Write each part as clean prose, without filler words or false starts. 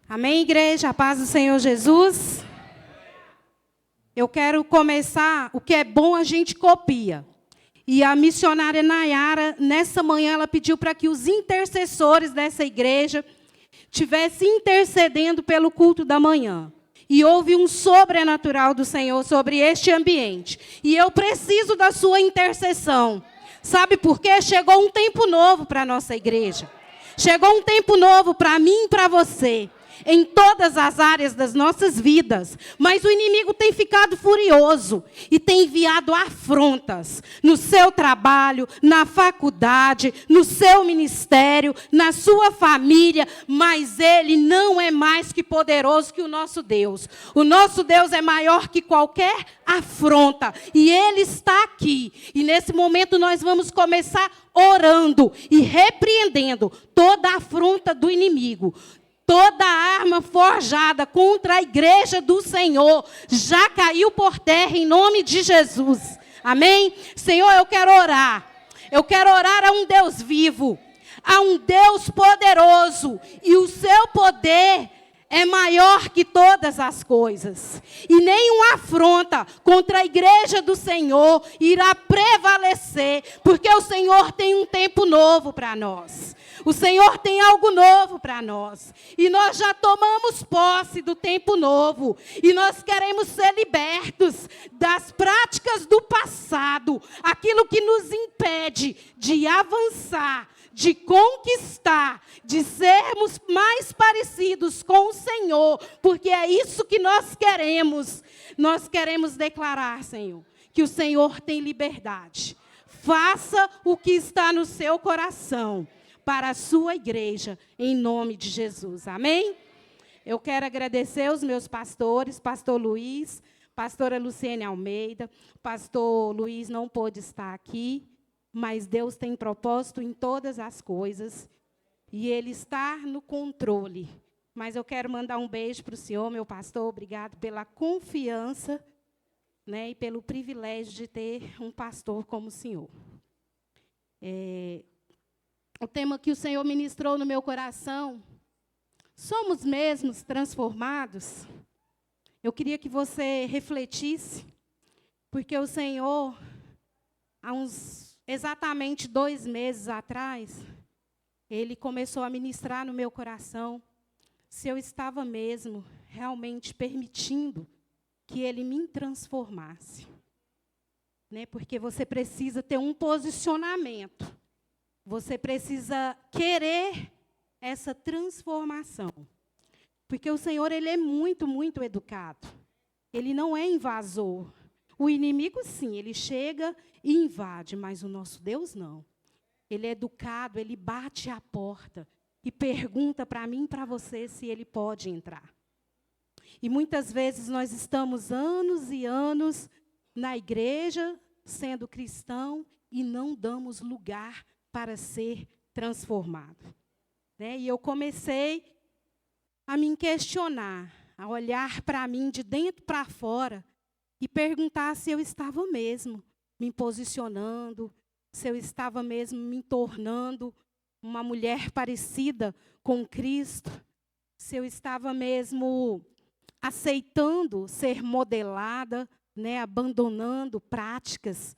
Amém, igreja? A paz do Senhor Jesus. Eu quero começar, o que é bom a gente copia. E a missionária Nayara, nessa manhã, ela pediu para que os intercessores dessa igreja estivessem intercedendo pelo culto da manhã. E houve um sobrenatural do Senhor sobre este ambiente. E eu preciso da sua intercessão. Sabe por quê? Chegou um tempo novo para a nossa igreja. Chegou um tempo novo para mim e para você. Em todas as áreas das nossas vidas. Mas o inimigo tem ficado furioso e tem enviado afrontas no seu trabalho, na faculdade, no seu ministério, na sua família. Mas ele não é mais que poderoso que o nosso Deus. O nosso Deus é maior que qualquer afronta. E ele está aqui. E nesse momento nós vamos começar orando e repreendendo toda a afronta do inimigo. Toda arma forjada contra a igreja do Senhor já caiu por terra em nome de Jesus. Amém? Senhor, eu quero orar. Eu quero orar a um Deus vivo, a um Deus poderoso. E o seu poder é maior que todas as coisas. E nenhuma afronta contra a igreja do Senhor irá prevalecer, porque o Senhor tem um tempo novo para nós. O Senhor tem algo novo para nós. E nós já tomamos posse do tempo novo. E nós queremos ser libertos das práticas do passado. Aquilo que nos impede de avançar, de conquistar, de sermos mais parecidos com o Senhor. Porque é isso que nós queremos. Nós queremos declarar, Senhor, que o Senhor tem liberdade. Faça o que está no seu coração para a sua igreja, em nome de Jesus. Amém? Eu quero agradecer os meus pastores, pastor Luiz, pastora Luciene Almeida. Pastor Luiz não pôde estar aqui, mas Deus tem propósito em todas as coisas, e Ele está no controle. Mas eu quero mandar um beijo para o senhor, meu pastor. Obrigado pela confiança, né, e pelo privilégio de ter um pastor como o senhor. O tema que o Senhor ministrou no meu coração, somos mesmos transformados? Eu queria que você refletisse, porque o Senhor, há exatamente 2 meses atrás, Ele começou a ministrar no meu coração, se eu estava mesmo realmente permitindo que Ele me transformasse. Né? Porque você precisa ter um posicionamento. Você precisa querer essa transformação. Porque o Senhor, Ele é muito, muito educado. Ele não é invasor. O inimigo, sim, ele chega e invade, mas o nosso Deus, não. Ele é educado, Ele bate à porta e pergunta para mim e para você se Ele pode entrar. E muitas vezes nós estamos anos e anos na igreja, sendo cristão, e não damos lugar para ser transformado. Né? E eu comecei a me questionar, a olhar para mim de dentro para fora e perguntar se eu estava mesmo me posicionando, se eu estava mesmo me tornando uma mulher parecida com Cristo, se eu estava mesmo aceitando ser modelada, né, abandonando práticas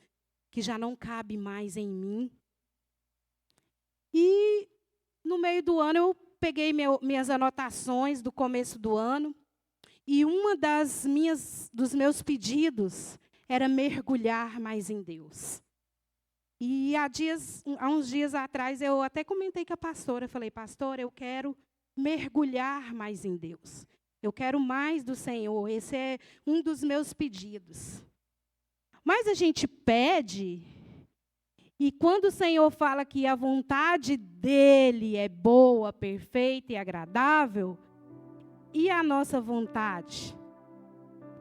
que já não cabem mais em mim. E no meio do ano eu peguei minhas anotações do começo do ano, e dos meus pedidos era mergulhar mais em Deus. E há uns dias atrás eu até comentei com a pastora, falei: pastora, eu quero mergulhar mais em Deus. Eu quero mais do Senhor, esse é um dos meus pedidos. Mas a gente pede, e quando o Senhor fala que a vontade dEle é boa, perfeita e agradável, e a nossa vontade?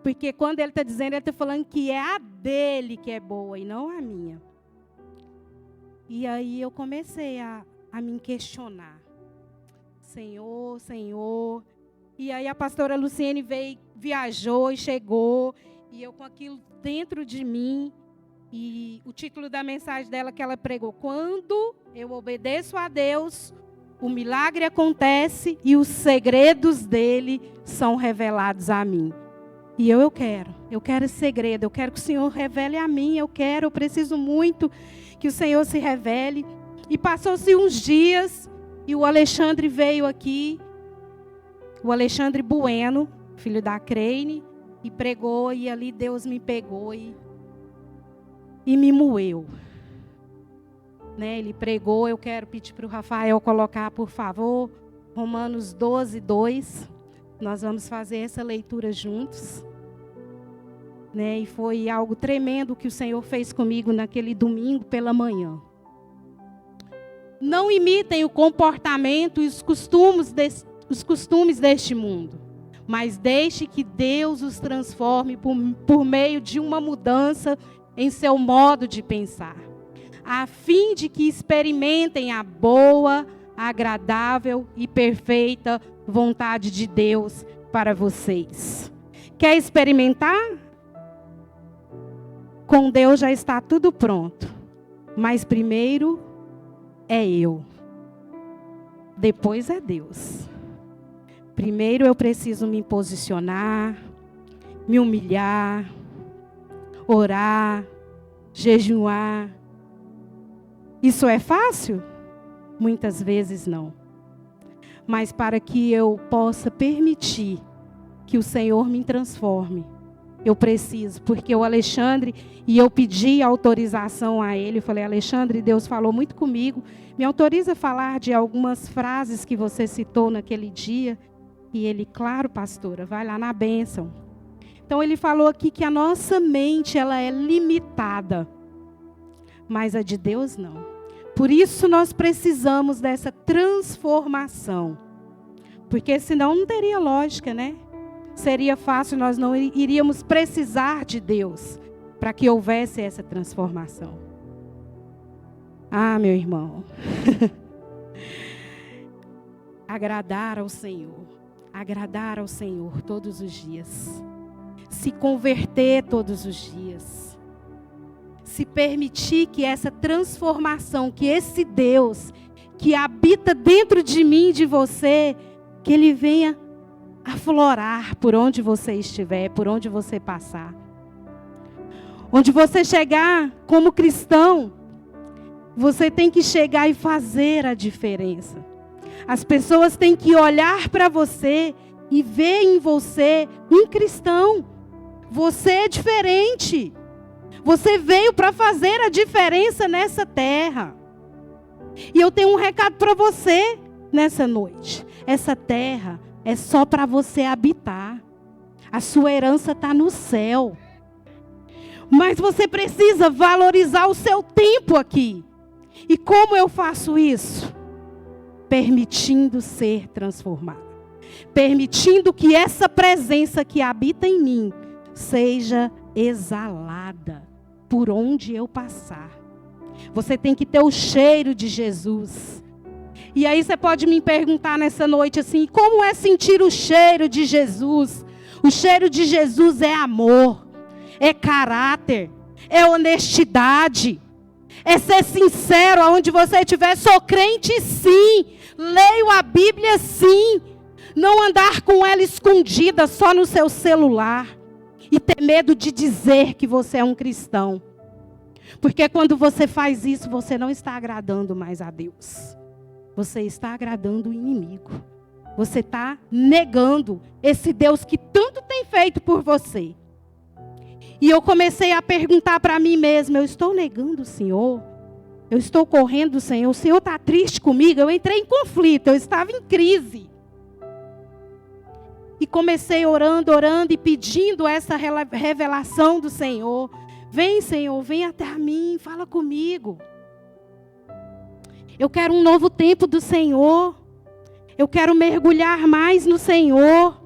Porque quando Ele está dizendo, Ele está falando que é a dEle que é boa e não a minha. E aí eu comecei a me questionar. Senhor, Senhor. E aí a pastora Luciene viajou e chegou, e eu com aquilo dentro de mim. E o título da mensagem dela que ela pregou: quando eu obedeço a Deus, o milagre acontece e os segredos dele são revelados a mim. E eu quero esse segredo, eu quero que o Senhor revele a mim, eu preciso muito que o Senhor se revele. E passou-se uns dias e o Alexandre veio aqui, o Alexandre Bueno, filho da Creine, e pregou, e ali Deus me pegou e me moeu. Né? Ele pregou, eu quero pedir para o Rafael colocar, por favor, Romanos 12, 2. Nós vamos fazer essa leitura juntos. Né? E foi algo tremendo que o Senhor fez comigo naquele domingo pela manhã. Não imitem o comportamento e os costumes deste mundo, mas deixe que Deus os transforme por meio de uma mudança em seu modo de pensar, a fim de que experimentem a boa, agradável e perfeita vontade de Deus para vocês. Quer experimentar? Com Deus já está tudo pronto, mas primeiro é eu, depois é Deus. Primeiro eu preciso me posicionar, me humilhar, orar, jejuar. Isso é fácil? Muitas vezes não. Mas para que eu possa permitir que o Senhor me transforme, eu preciso, porque o Alexandre, e eu pedi autorização a ele, eu falei: Alexandre, Deus falou muito comigo, me autoriza a falar de algumas frases que você citou naquele dia? E ele: claro, pastora, vai lá na bênção. Então ele falou aqui que a nossa mente, ela é limitada, mas a de Deus não. Por isso nós precisamos dessa transformação, porque senão não teria lógica, né? Seria fácil, nós não iríamos precisar de Deus para que houvesse essa transformação. Ah, meu irmão. Agradar ao Senhor todos os dias. Se converter todos os dias. Se permitir que essa transformação, que esse Deus que habita dentro de mim e de você, que Ele venha aflorar por onde você estiver, por onde você passar. Onde você chegar como cristão, você tem que chegar e fazer a diferença. As pessoas têm que olhar para você e ver em você um cristão. Você é diferente. Você veio para fazer a diferença nessa terra. E eu tenho um recado para você nessa noite. Essa terra é só para você habitar. A sua herança está no céu. Mas você precisa valorizar o seu tempo aqui. E como eu faço isso? Permitindo ser transformado. Permitindo que essa presença que habita em mim seja exalada por onde eu passar. Você tem que ter o cheiro de Jesus. E aí você pode me perguntar nessa noite assim: como é sentir o cheiro de Jesus? O cheiro de Jesus é amor, é caráter, é honestidade, é ser sincero aonde você estiver. Sou crente sim, leio a Bíblia sim, não andar com ela escondida só no seu celular e ter medo de dizer que você é um cristão. Porque quando você faz isso, você não está agradando mais a Deus. Você está agradando o inimigo. Você está negando esse Deus que tanto tem feito por você. E eu comecei a perguntar para mim mesma: eu estou negando o Senhor? Eu estou correndo do Senhor? O Senhor está triste comigo? Eu entrei em conflito, eu estava em crise. E comecei orando e pedindo essa revelação do Senhor. Vem, Senhor, vem até mim, fala comigo. Eu quero um novo tempo do Senhor. Eu quero mergulhar mais no Senhor.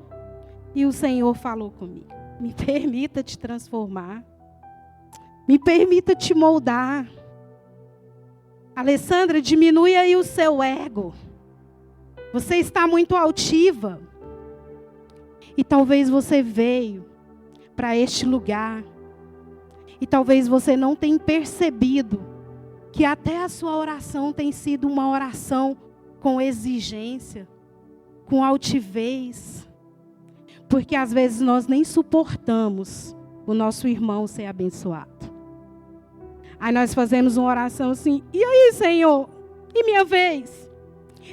E o Senhor falou comigo: me permita te transformar. Me permita te moldar. Alessandra, diminui aí o seu ego. Você está muito altiva. E talvez você veio para este lugar. E talvez você não tenha percebido que até a sua oração tem sido uma oração com exigência, com altivez. Porque às vezes nós nem suportamos o nosso irmão ser abençoado. Aí nós fazemos uma oração assim: e aí, Senhor? E minha vez?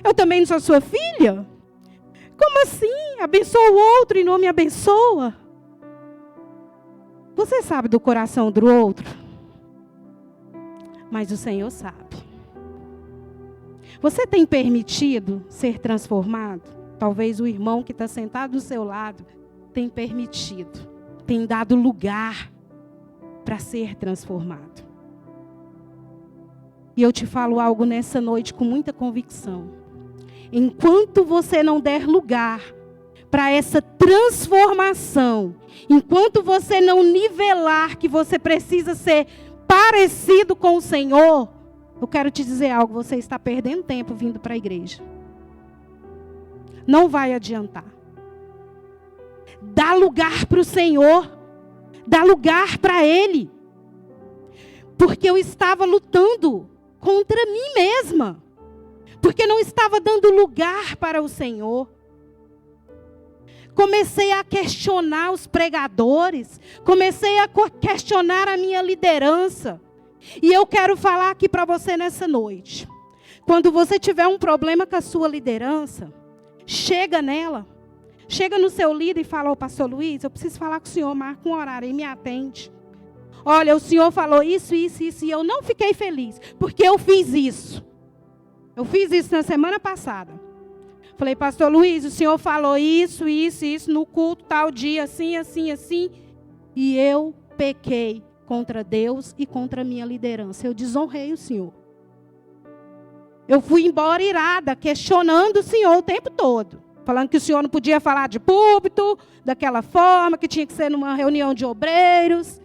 Eu também não sou sua filha? Como assim? Abençoa o outro e não me abençoa? Você sabe do coração do outro? Mas o Senhor sabe. Você tem permitido ser transformado? Talvez o irmão que está sentado do seu lado tem permitido, tem dado lugar para ser transformado. E eu te falo algo nessa noite com muita convicção. Enquanto você não der lugar para essa transformação, enquanto você não nivelar que você precisa ser parecido com o Senhor, eu quero te dizer algo: você está perdendo tempo vindo para a igreja. Não vai adiantar. Dá lugar para o Senhor, dá lugar para Ele. Porque eu estava lutando contra mim mesma. Porque não estava dando lugar para o Senhor. Comecei a questionar os pregadores. Comecei a questionar a minha liderança. E eu quero falar aqui para você nessa noite. Quando você tiver um problema com a sua liderança, chega nela. Chega no seu líder e fala: ô pastor Luiz, eu preciso falar com o senhor, marca um horário e me atende. Olha, o senhor falou isso, e eu não fiquei feliz, porque eu fiz isso. Eu fiz isso na semana passada. Falei: pastor Luiz, o senhor falou isso no culto, tal dia, assim, e eu pequei contra Deus e contra a minha liderança. Eu desonrei o senhor. Eu fui embora irada, questionando o senhor o tempo todo. Falando que o senhor não podia falar de púlpito, daquela forma, que tinha que ser numa reunião de obreiros.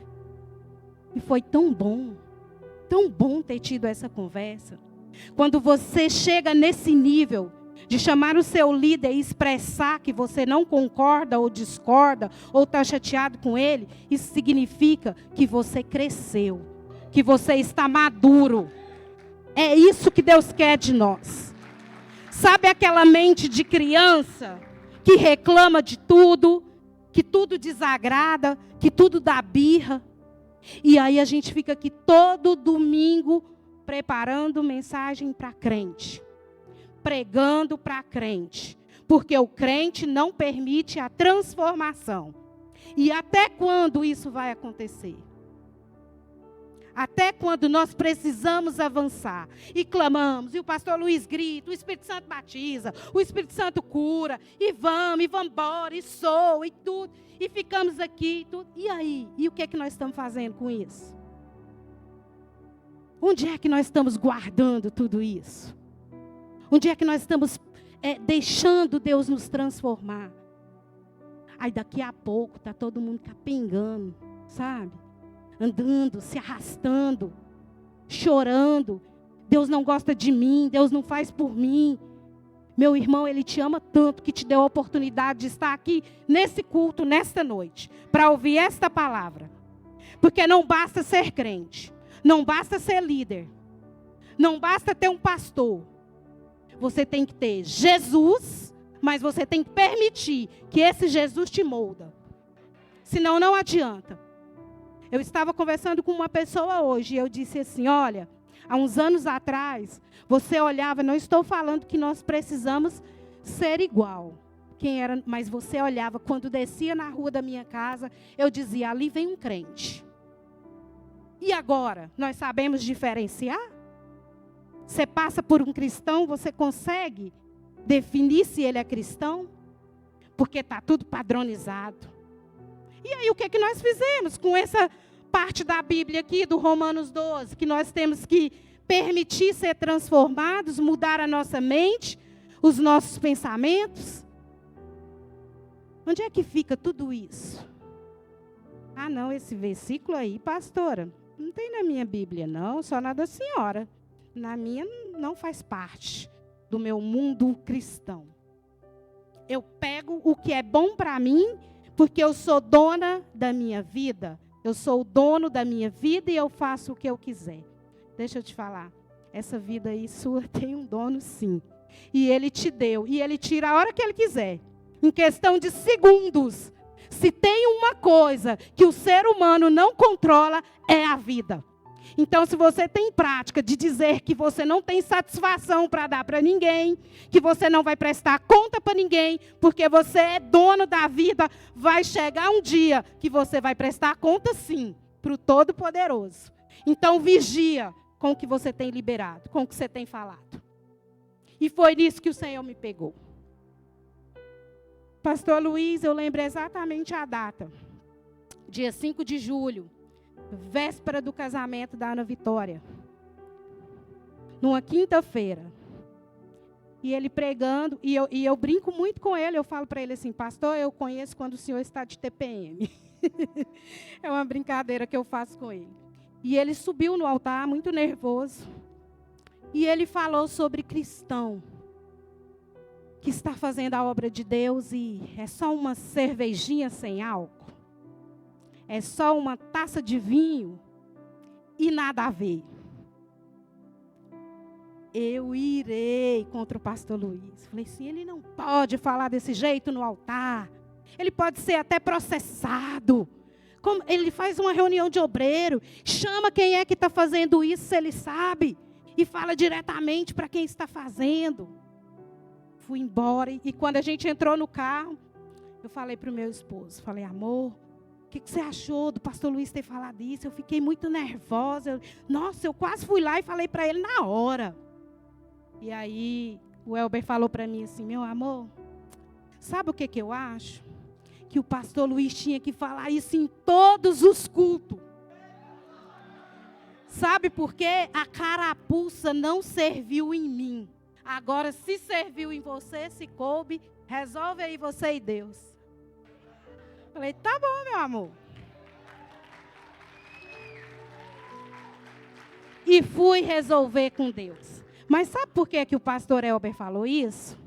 E foi tão bom ter tido essa conversa. Quando você chega nesse nível de chamar o seu líder e expressar que você não concorda ou discorda, ou está chateado com ele, isso significa que você cresceu, que você está maduro. É isso que Deus quer de nós. Sabe aquela mente de criança que reclama de tudo, que tudo desagrada, que tudo dá birra? E aí a gente fica aqui todo domingo preparando mensagem para crente, pregando para crente, porque o crente não permite a transformação. E até quando isso vai acontecer? Até quando nós precisamos avançar e clamamos, e o pastor Luiz grita, o Espírito Santo batiza, o Espírito Santo cura, e vamos embora, e soa, e tudo, e ficamos aqui, e tudo. E aí? E o que é que nós estamos fazendo com isso? Onde é que nós estamos guardando tudo isso? Onde é que nós estamos deixando Deus nos transformar? Aí daqui a pouco está todo mundo capengando, sabe? Andando, se arrastando, chorando. Deus não gosta de mim, Deus não faz por mim. Meu irmão, Ele te ama tanto que te deu a oportunidade de estar aqui nesse culto, nesta noite, para ouvir esta palavra. Porque não basta ser crente, não basta ser líder, não basta ter um pastor. Você tem que ter Jesus, mas você tem que permitir que esse Jesus te molda. Senão não adianta. Eu estava conversando com uma pessoa hoje e eu disse assim: olha, há uns anos atrás, você olhava, não estou falando que nós precisamos ser igual. Mas você olhava, quando descia na rua da minha casa, eu dizia: ali vem um crente. E agora, nós sabemos diferenciar? Você passa por um cristão, você consegue definir se ele é cristão? Porque está tudo padronizado. E aí o que é que nós fizemos com essa parte da Bíblia aqui, do Romanos 12, que nós temos que permitir ser transformados, mudar a nossa mente, os nossos pensamentos? Onde é que fica tudo isso? Ah, não, esse versículo aí, pastora, não tem na minha Bíblia, não, só na da senhora. Na minha não faz parte do meu mundo cristão. Eu pego o que é bom para mim, porque eu sou dona da minha vida. Eu sou o dono da minha vida e eu faço o que eu quiser. Deixa eu te falar. Essa vida aí sua tem um dono, sim. e Ele te deu. E Ele tira a hora que Ele quiser. Em questão de segundos. Se tem uma coisa que o ser humano não controla, é a vida. Então, se você tem prática de dizer que você não tem satisfação para dar para ninguém, que você não vai prestar conta para ninguém, porque você é dono da vida, vai chegar um dia que você vai prestar conta, sim, para o Todo-Poderoso. Então, vigia com o que você tem liberado, com o que você tem falado. E foi nisso que o Senhor me pegou. Pastor Luiz, eu lembro exatamente a data. Dia 5 de julho. Véspera do casamento da Ana Vitória. Numa quinta-feira. E ele pregando, e eu brinco muito com ele, eu falo para ele assim, pastor, eu conheço quando o senhor está de TPM. É uma brincadeira que eu faço com ele. E ele subiu no altar, muito nervoso. E ele falou sobre cristão, que está fazendo a obra de Deus e é só uma cervejinha sem álcool. É só uma taça de vinho e nada a ver. Eu irei contra o pastor Luiz. Falei assim, ele não pode falar desse jeito no altar. Ele pode ser até processado. Como ele faz uma reunião de obreiro, chama quem é que está fazendo isso, se ele sabe, e fala diretamente para quem está fazendo. Fui embora e quando a gente entrou no carro, eu falei para o meu esposo, falei, amor, o que você achou do pastor Luiz ter falado isso? Eu fiquei muito nervosa. Nossa, eu quase fui lá e falei para ele na hora. E aí, o Elber falou para mim assim, meu amor, sabe o que eu acho? Que o pastor Luiz tinha que falar isso em todos os cultos. Sabe por quê? A carapuça não serviu em mim. Agora, se serviu em você, se coube, resolve aí você e Deus. Falei, tá bom, meu amor. E fui resolver com Deus. Mas sabe por que o pastor Elber falou isso?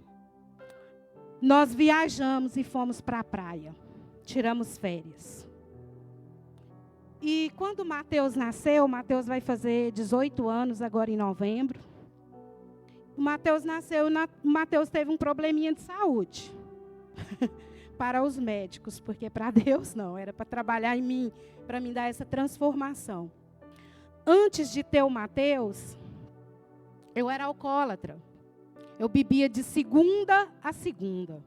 Nós viajamos e fomos para a praia. Tiramos férias. E quando o Mateus nasceu, o Mateus vai fazer 18 anos agora em novembro. O Mateus nasceu, o Mateus teve um probleminha de saúde. Para os médicos, porque para Deus não, era para trabalhar em mim, para me dar essa transformação. Antes de ter o Mateus, eu era alcoólatra. Eu bebia de segunda a segunda.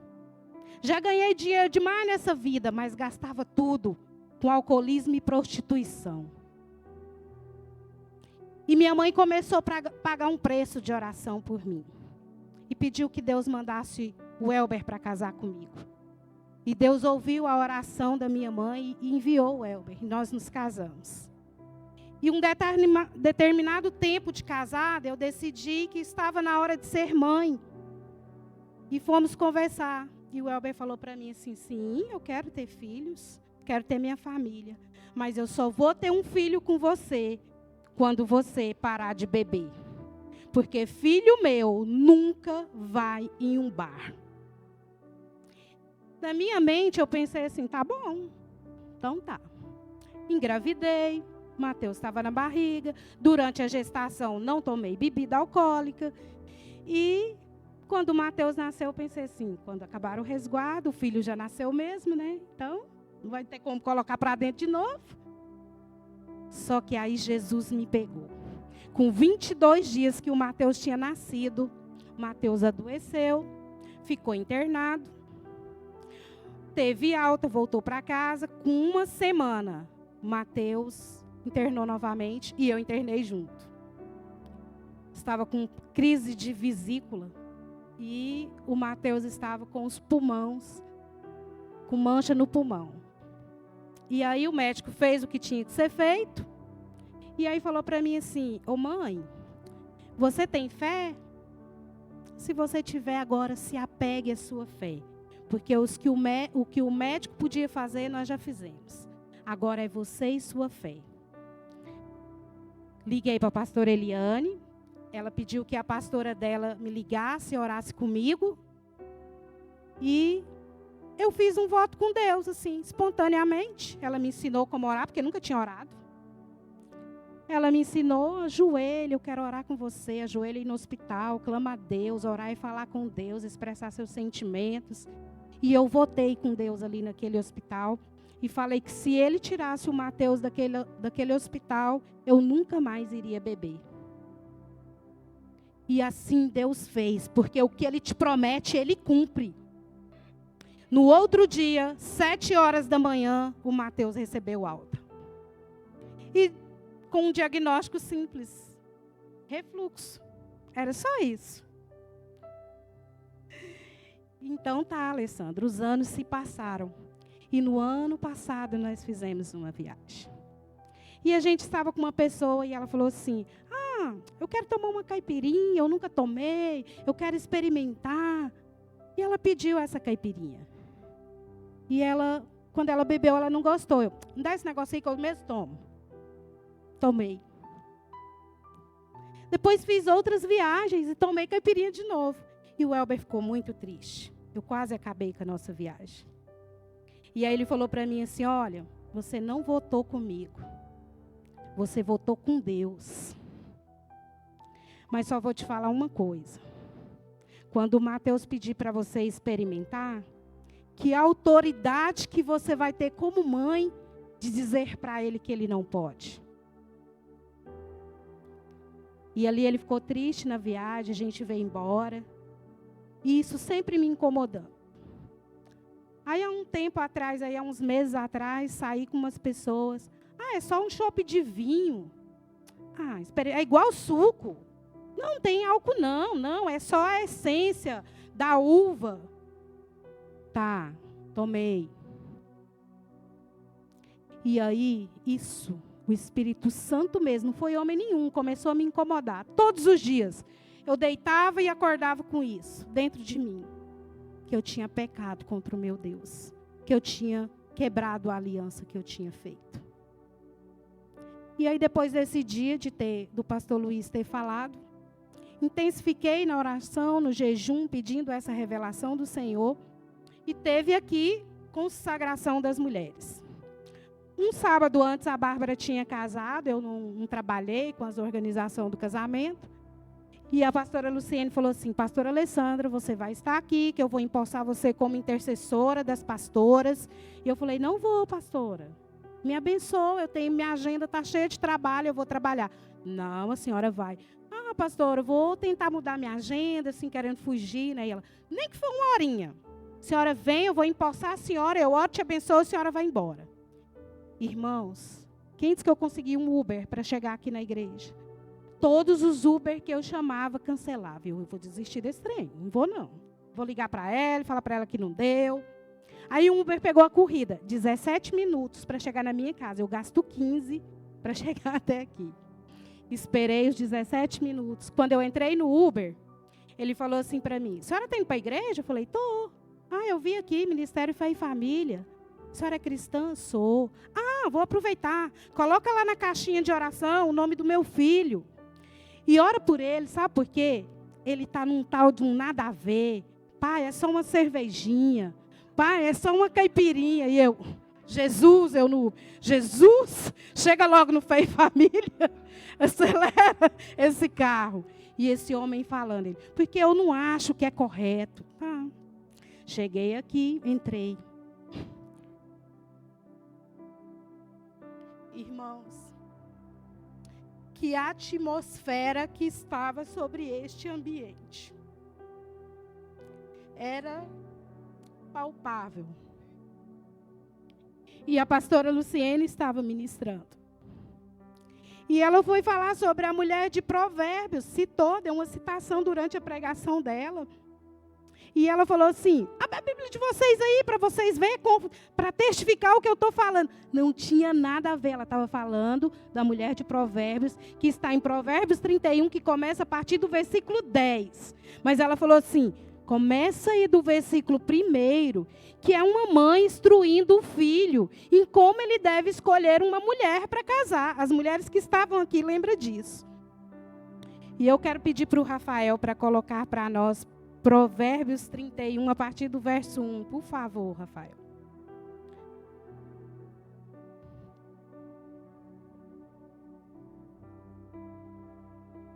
Já ganhei dinheiro demais nessa vida, mas gastava tudo com alcoolismo e prostituição. E minha mãe começou a pagar um preço de oração por mim. E pediu que Deus mandasse o Elber para casar comigo. E Deus ouviu a oração da minha mãe e enviou o Elber. E nós nos casamos. E um determinado tempo de casada, eu decidi que estava na hora de ser mãe. E fomos conversar. E o Elber falou para mim assim, sim, eu quero ter filhos, quero ter minha família. Mas eu só vou ter um filho com você quando você parar de beber. Porque filho meu nunca vai em um bar. Na minha mente, eu pensei assim, tá bom, então tá. Engravidei, Mateus estava na barriga, durante a gestação não tomei bebida alcoólica. E quando o Mateus nasceu, eu pensei assim, quando acabar o resguardo, o filho já nasceu mesmo, né? Então, não vai ter como colocar para dentro de novo. Só que aí Jesus me pegou. Com 22 dias que o Mateus tinha nascido, o Mateus adoeceu, ficou internado. Teve alta, voltou para casa. Com uma semana, Mateus internou novamente e eu internei junto. Estava com crise de vesícula e o Mateus estava com os pulmões, com mancha no pulmão. E aí o médico fez o que tinha que ser feito e aí falou para mim assim, ô mãe, você tem fé? Se você tiver agora, se apegue à sua fé. Porque o que o médico podia fazer, nós já fizemos. Agora é você e sua fé. Liguei para a pastora Eliane. Ela pediu que a pastora dela me ligasse, orasse comigo. E eu fiz um voto com Deus, assim, espontaneamente. Ela me ensinou como orar, porque nunca tinha orado. Ela me ensinou, ajoelhe, eu quero orar com você, ajoelhe aí no hospital, clama a Deus, orar e falar com Deus, expressar seus sentimentos. E eu votei com Deus ali naquele hospital e falei que se ele tirasse o Mateus daquele hospital, eu nunca mais iria beber. E assim Deus fez, porque o que Ele te promete, Ele cumpre. No outro dia, 7h da manhã, o Mateus recebeu alta. E com um diagnóstico simples, refluxo. Era só isso. Então tá, Alessandra, os anos se passaram. E no ano passado nós fizemos uma viagem. E a gente estava com uma pessoa e ela falou assim, eu quero tomar uma caipirinha, eu nunca tomei, eu quero experimentar. E ela pediu essa caipirinha. E ela, quando ela bebeu, ela não gostou. Eu, me dá esse negócio aí que eu mesmo tomo. Tomei. Depois fiz outras viagens e tomei caipirinha de novo. E o Elber ficou muito triste. Eu quase acabei com a nossa viagem. E aí ele falou para mim assim, olha, você não votou comigo. Você votou com Deus. Mas só vou te falar uma coisa. Quando o Mateus pedir para você experimentar, que autoridade que você vai ter como mãe de dizer para ele que ele não pode. E ali ele ficou triste na viagem, a gente veio embora. E isso sempre me incomodando. Aí há um tempo atrás, há uns meses atrás, saí com umas pessoas. É só um chopp de vinho. É igual suco. Não tem álcool não, é só a essência da uva. Tá, tomei. E aí, isso, o Espírito Santo mesmo, não foi homem nenhum, começou a me incomodar. Todos os dias, eu deitava e acordava com isso, dentro de mim. Que eu tinha pecado contra o meu Deus. Que eu tinha quebrado a aliança que eu tinha feito. E aí, depois desse dia do pastor Luiz ter falado, intensifiquei na oração, no jejum, pedindo essa revelação do Senhor. E teve aqui consagração das mulheres. Um sábado antes, a Bárbara tinha casado, eu não trabalhei com as organizações do casamento. E a pastora Luciene falou assim, pastora Alessandra, você vai estar aqui, que eu vou empossar você como intercessora das pastoras. E eu falei, não vou, pastora. Me abençoa, minha agenda está cheia de trabalho, eu vou trabalhar. Não, a senhora vai. Pastora, eu vou tentar mudar minha agenda, assim, querendo fugir, né? E ela, nem que for uma horinha. A senhora vem, eu vou empossar a senhora, eu oro, te abençoo, a senhora vai embora. Irmãos, quem disse que eu consegui um Uber para chegar aqui na igreja? Todos os Uber que eu chamava, cancelava. Eu vou desistir desse trem, não vou não. Vou ligar para ela, falar para ela que não deu. Aí o Uber pegou a corrida, 17 minutos para chegar na minha casa. Eu gasto 15 para chegar até aqui. Esperei os 17 minutos. Quando eu entrei no Uber, ele falou assim para mim, a senhora está indo para a igreja? Eu falei, tô. Eu vim aqui, Ministério Fé e Família. A senhora é cristã? Sou. Vou aproveitar. Coloca lá na caixinha de oração o nome do meu filho. E ora por ele, sabe por quê? Ele está num tal de um nada a ver. Pai, é só uma cervejinha. Pai, é só uma caipirinha. E eu, Jesus, Jesus, chega logo no Fé e Família. Acelera esse carro. E esse homem falando, porque eu não acho que é correto. Cheguei aqui, entrei. Irmãos, que atmosfera que estava sobre este ambiente. Era palpável. E a pastora Luciene estava ministrando. E ela foi falar sobre a mulher de Provérbios, deu uma citação durante a pregação dela. E ela falou assim, abre a Bíblia de vocês aí, para vocês verem, para testificar o que eu estou falando. Não tinha nada a ver, ela estava falando da mulher de Provérbios, que está em Provérbios 31, que começa a partir do versículo 10. Mas ela falou assim, começa aí do versículo 1, que é uma mãe instruindo o filho em como ele deve escolher uma mulher para casar. As mulheres que estavam aqui lembram disso. E eu quero pedir para o Rafael para colocar para nós Provérbios 31, a partir do verso 1. Por favor, Rafael.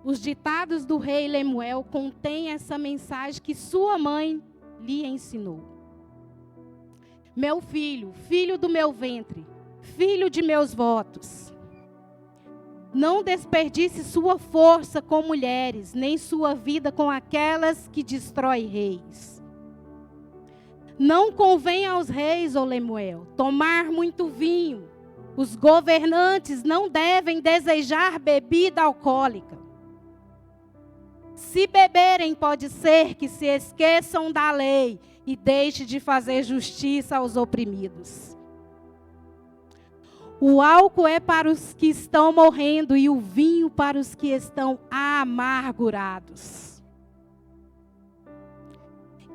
os ditados do rei Lemuel contêm essa mensagem que sua mãe lhe ensinou. Meu filho, filho do meu ventre, filho de meus votos, não desperdice sua força com mulheres, nem sua vida com aquelas que destroem reis. Não convém aos reis, ó Lemuel, tomar muito vinho. Os governantes não devem desejar bebida alcoólica. Se beberem, pode ser que se esqueçam da lei e deixem de fazer justiça aos oprimidos. O álcool é para os que estão morrendo e o vinho para os que estão amargurados.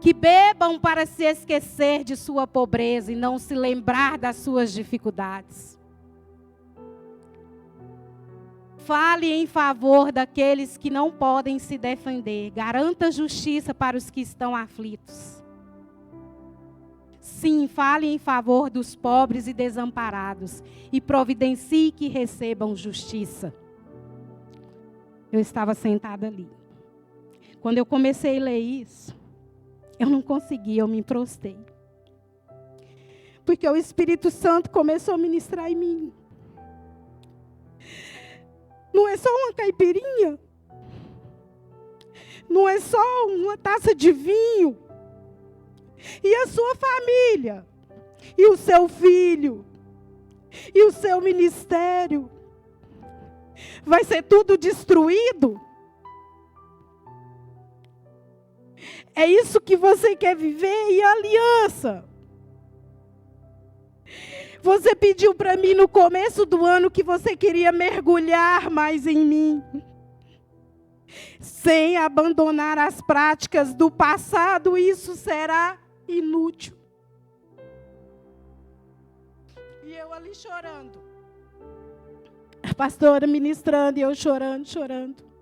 Que bebam para se esquecer de sua pobreza e não se lembrar das suas dificuldades. Fale em favor daqueles que não podem se defender. Garanta justiça para os que estão aflitos. Sim, fale em favor dos pobres e desamparados. E providencie que recebam justiça. Eu estava sentada ali. Quando eu comecei a ler isso, eu não consegui, eu me prostei. Porque o Espírito Santo começou a ministrar em mim. Não é só uma caipirinha. Não é só uma taça de vinho. E a sua família. E o seu filho. E o seu ministério. Vai ser tudo destruído? É isso que você quer viver? E a aliança? Você pediu para mim no começo do ano que você queria mergulhar mais em mim. Sem abandonar as práticas do passado, isso será inútil. E eu ali chorando. A pastora ministrando e eu chorando.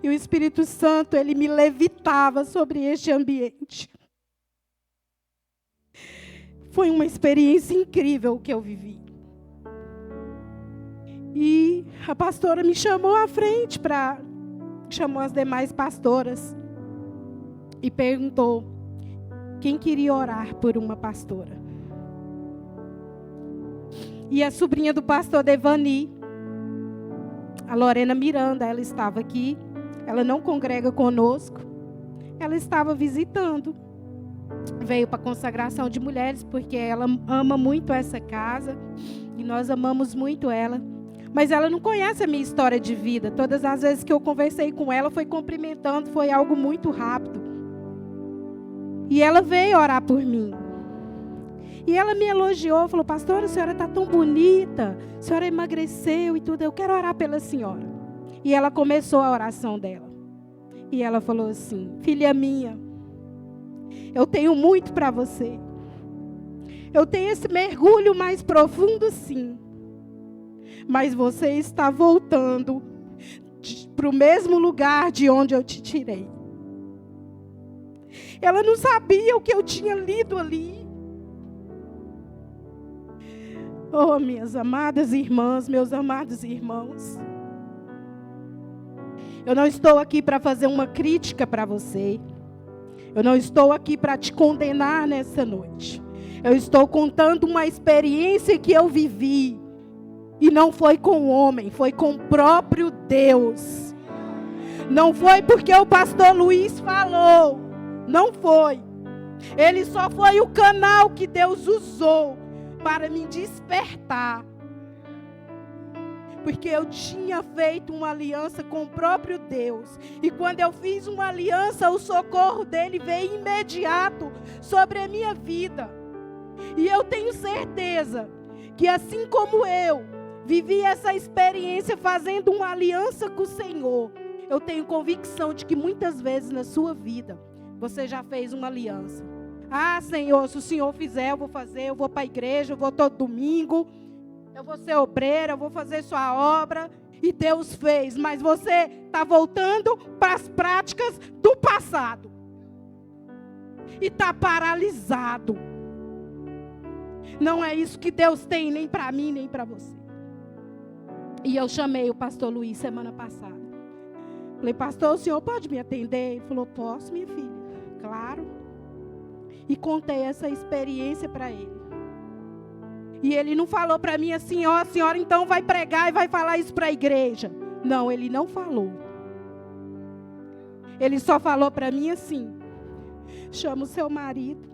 E o Espírito Santo, ele me levitava sobre este ambiente. Foi uma experiência incrível que eu vivi. E a pastora me chamou à frente chamou as demais pastoras e perguntou quem queria orar por uma pastora. E a sobrinha do pastor Devani, a Lorena Miranda, ela estava aqui. Ela não congrega conosco. Ela estava visitando. Veio para a consagração de mulheres, porque ela ama muito essa casa. E nós amamos muito ela. Mas ela não conhece a minha história de vida. Todas as vezes que eu conversei com ela, foi cumprimentando, foi algo muito rápido. E ela veio orar por mim. E ela me elogiou, falou: pastora, a senhora está tão bonita, a senhora emagreceu e tudo, eu quero orar pela senhora. E ela começou a oração dela. E ela falou assim: filha minha, eu tenho muito para você. Eu tenho esse mergulho mais profundo, sim. Mas você está voltando para o mesmo lugar de onde eu te tirei. Ela não sabia o que eu tinha lido ali. Oh, minhas amadas irmãs, meus amados irmãos. Eu não estou aqui para fazer uma crítica para você. Eu não estou aqui para te condenar nessa noite. Eu estou contando uma experiência que eu vivi. E não foi com o homem, foi com o próprio Deus. Não foi porque o pastor Luiz falou. Não foi. Ele só foi o canal que Deus usou para me despertar. Porque eu tinha feito uma aliança com o próprio Deus. E quando eu fiz uma aliança, o socorro dele veio imediato sobre a minha vida. E eu tenho certeza que assim como eu vivi essa experiência fazendo uma aliança com o Senhor, eu tenho convicção de que muitas vezes na sua vida, você já fez uma aliança. Ah, Senhor, se o Senhor fizer, eu vou fazer, eu vou para a igreja, eu vou todo domingo, eu vou ser obreira, eu vou fazer sua obra. E Deus fez, mas você está voltando para as práticas do passado. E está paralisado. Não é isso que Deus tem, nem para mim, nem para você. E eu chamei o pastor Luiz semana passada. Falei, pastor, o senhor pode me atender? Ele falou, posso, minha filha. Claro. E contei essa experiência para ele. E ele não falou para mim assim, ó, a senhora então vai pregar e vai falar isso para a igreja. Não, ele não falou. Ele só falou para mim assim, chama o seu marido,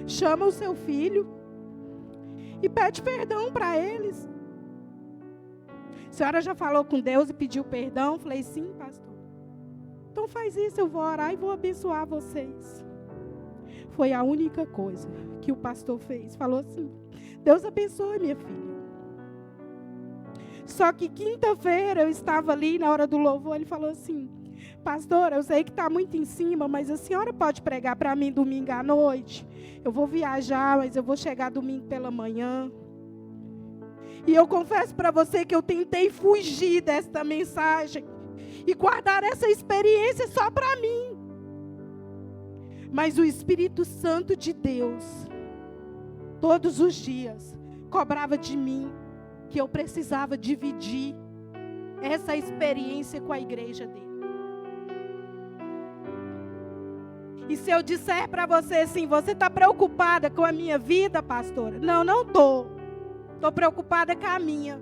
chama o seu filho e pede perdão para eles. A senhora já falou com Deus e pediu perdão? Falei, sim, pastor. Então faz isso, eu vou orar e vou abençoar vocês. Foi a única coisa que o pastor fez. Falou assim, Deus abençoe minha filha. Só que quinta-feira eu estava ali na hora do louvor, ele falou assim, pastora, eu sei que está muito em cima, mas a senhora pode pregar para mim domingo à noite? Eu vou viajar, mas eu vou chegar domingo pela manhã. E eu confesso para você que eu tentei fugir desta mensagem e guardar essa experiência só para mim. Mas o Espírito Santo de Deus, todos os dias, cobrava de mim que eu precisava dividir essa experiência com a igreja dele. E se eu disser para você assim, você está preocupada com a minha vida, pastora? Não, não estou. Estou preocupada com a minha.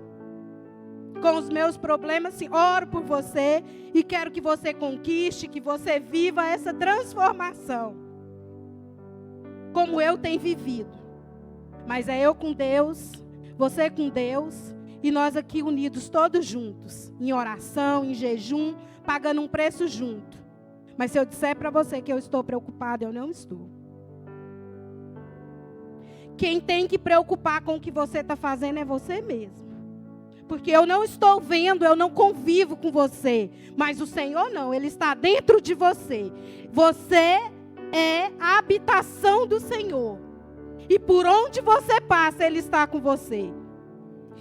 Com os meus problemas, sim. Oro por você e quero que você conquiste, que você viva essa transformação. Como eu tenho vivido. Mas é eu com Deus, você com Deus, e nós aqui unidos todos juntos, em oração, em jejum, pagando um preço junto. Mas se eu disser para você que eu estou preocupada, eu não estou. Quem tem que preocupar com o que você está fazendo é você mesmo. Porque eu não estou vendo, eu não convivo com você. Mas o Senhor não, Ele está dentro de você. Você é a habitação do Senhor. E por onde você passa, Ele está com você.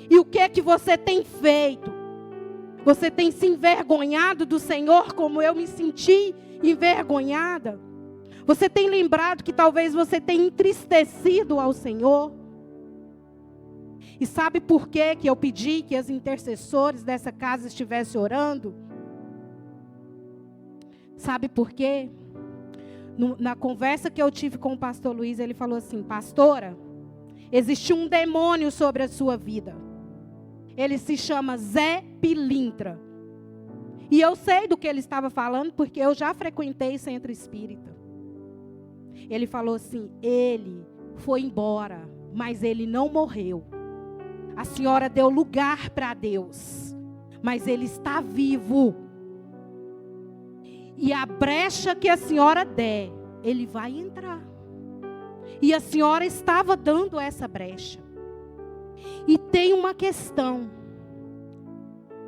E o que é que você tem feito? Você tem se envergonhado do Senhor como eu me senti envergonhada? Você tem lembrado que talvez você tenha entristecido ao Senhor? E sabe por que eu pedi que os intercessores dessa casa estivessem orando? Sabe por quê? Na conversa que eu tive com o pastor Luiz, ele falou assim, pastora, existe um demônio sobre a sua vida. Ele se chama Zé Pilintra. E eu sei do que ele estava falando, porque eu já frequentei centro espírita. Ele falou assim, ele foi embora, mas ele não morreu. A senhora deu lugar para Deus, mas ele está vivo. E a brecha que a senhora der, ele vai entrar. E a senhora estava dando essa brecha. E tem uma questão.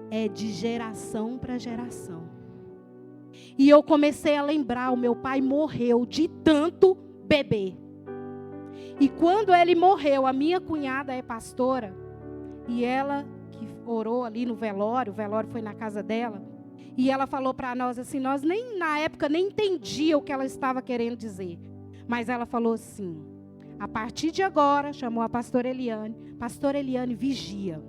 É de geração para geração. E eu comecei a lembrar, o meu pai morreu de tanto beber. E quando ele morreu, a minha cunhada é pastora. E ela que orou ali no velório, o velório foi na casa dela. E ela falou para nós assim, nós nem na época nem entendia o que ela estava querendo dizer. Mas ela falou assim, a partir de agora, chamou a pastora Eliane, vigia.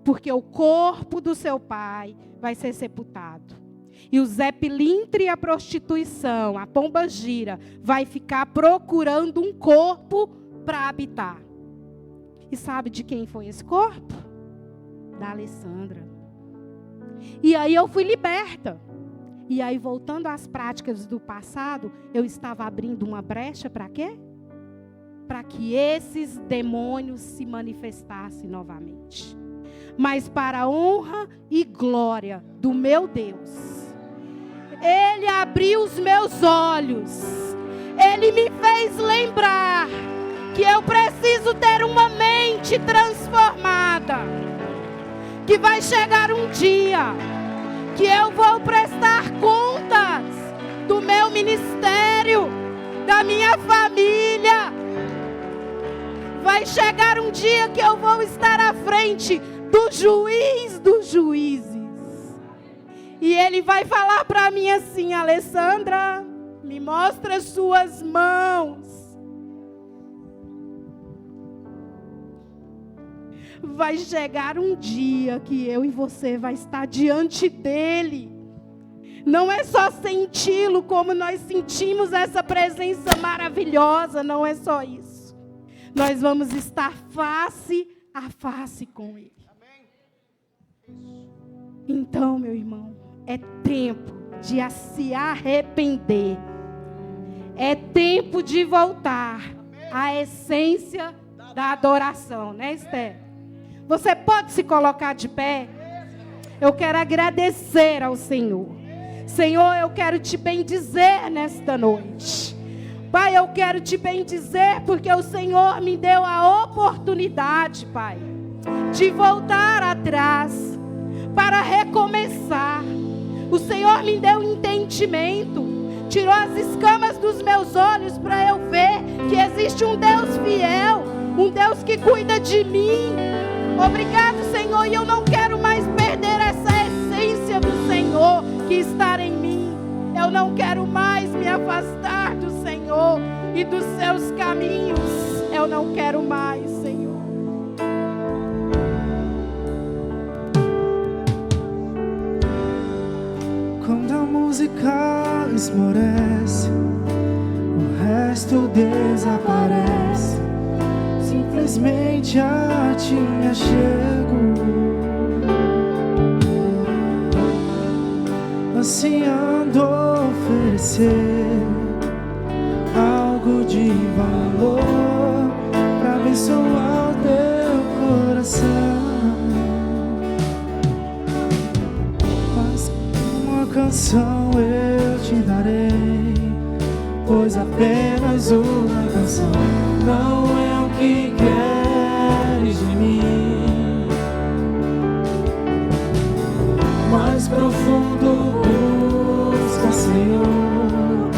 Porque o corpo do seu pai vai ser sepultado. E o Zé Pilintra e a prostituição, a pombagira, vai ficar procurando um corpo para habitar. E sabe de quem foi esse corpo? Da Alessandra. E aí eu fui liberta. E aí, voltando às práticas do passado, eu estava abrindo uma brecha para quê? Para que esses demônios se manifestassem novamente. Mas para a honra e glória do meu Deus. Ele abriu os meus olhos. Ele me fez lembrar que eu preciso ter uma mente transformada. Que vai chegar um dia que eu vou prestar contas do meu ministério, da minha família. Vai chegar um dia que eu vou estar à frente do juiz dos juízes. E ele vai falar para mim assim, Alessandra, me mostra as suas mãos. vai chegar um dia que eu e você vai estar diante dele. Não é só senti-lo como nós sentimos essa presença maravilhosa, não é só isso. Nós vamos estar face a face com ele. Então, meu irmão, é tempo de se arrepender. É tempo de voltar à essência da adoração, né, Esther? Você pode se colocar de pé? Eu quero agradecer ao Senhor. Senhor, eu quero te bendizer nesta noite. Pai, eu quero te bendizer porque o Senhor me deu a oportunidade, Pai, de voltar atrás para recomeçar. O Senhor me deu entendimento, tirou as escamas dos meus olhos para eu ver que existe um Deus fiel, um Deus que cuida de mim. Obrigado, Senhor, e eu não quero mais perder essa essência do Senhor que está em mim. Eu não quero mais me afastar do Senhor e dos seus caminhos. Eu não quero mais, Senhor. Quando a música esmorece, o resto desaparece. Simplesmente a ti me achego, ansiando oferecer algo de valor para abençoar o teu coração. Mas uma canção eu te darei, pois apenas uma canção não é o que queres de mim. Mais profundo busca, Senhor,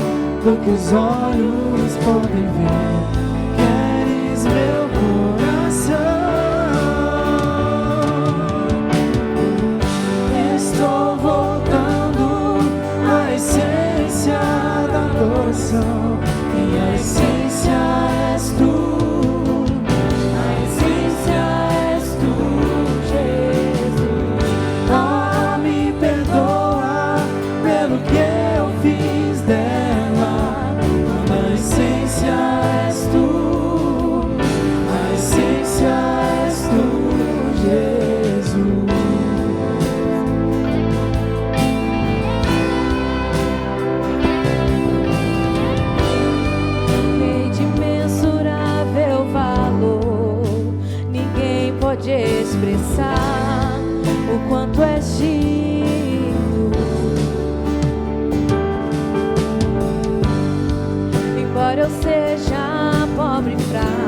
do que os olhos podem ver. Queres meu coração. Estou voltando à essência da adoração. Minha essência és tu. A essência és tu, Jesus. Oh, me perdoa pelo que eu fiz dela. A essência és tu. A essência és tu, Jesus. Pode expressar o quanto és digno. Embora eu seja pobre e fraco,